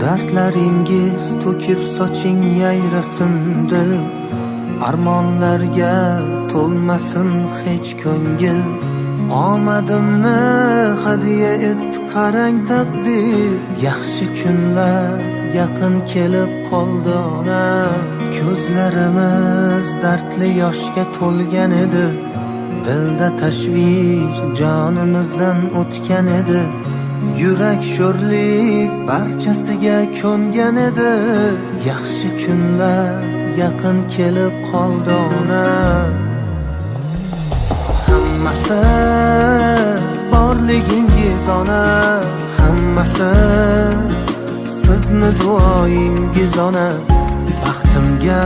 Dardlaringiz to'kib soching yayrasin dil, armonlarga to'lmasin hech ko'ngil. Omadimni hadiya etdi qarang taqdir, yaxshi kunlar yaqin kelib qoldi ona. Ko'zlarimiz dardli yoshga to'lgan edi, dilda tashvish jonimizdan o'tgan edi. Yurak sho'rlik barchasiga ko'ngan edi, yaxshi kunlar yaqin kelib qoldi ona. Hammasi borligingiz ona, hammasi sizni duoyingiz ona. Baxtimga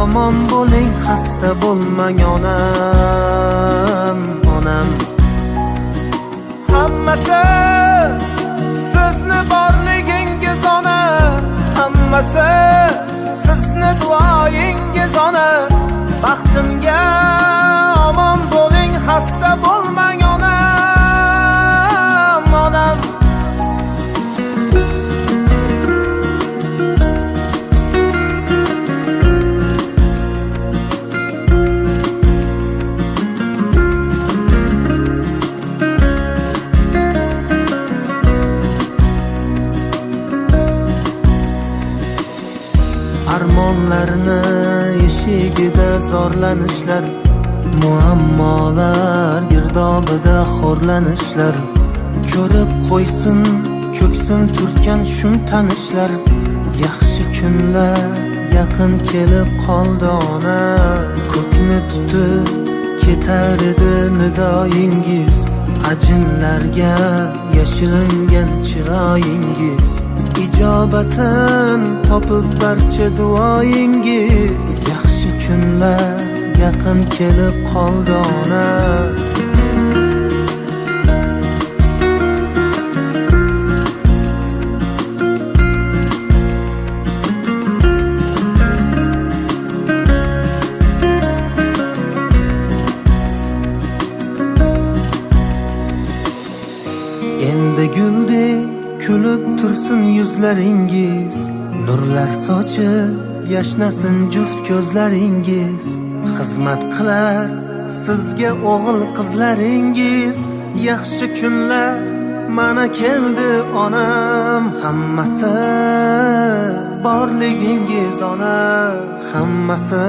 omon bo'ling, xasta bo'lmang onam, onam. Hammasi sizni borligingiz ona, hammasi sizni duoyingiz ona. Baxtimga omon bo'ling, xasta bo'lmang onam, onam. Armonlarni eshigida zorlanishlar, muammolar girdobida xo'rlanishlar. Ko'rib qo'ysin ko'ksim turtgan shum tanishlar, yaxshi kunlar yaqin kelib qoldi ona. Ko'kni tutib ketar edi nidoyingiz, ajinlarga yashiringan chiroyingiz. Ijobatin topib barcha duoyingiz, yaxshi kunlar yaqin kelib qoldi ona. Endi guldek kulib tursin yuzlaringiz, nurlar sochib yashnasin juft ko'zlaringiz. Xizmat qilar sizga o'g'il qizlaringiz, yaxshi kunlar mana keldi onam. Hammasi borligingiz ona, hammasi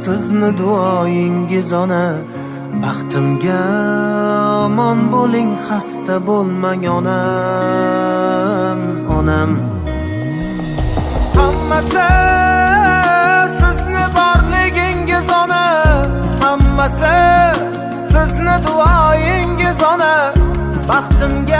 sizni duoyingiz ona. Baxtimga omon bo'ling, xasta bo'lmang onam, onam. Hammasi sizni borligingiz ona, hammasi sizni duoyingiz ona. Baxtimga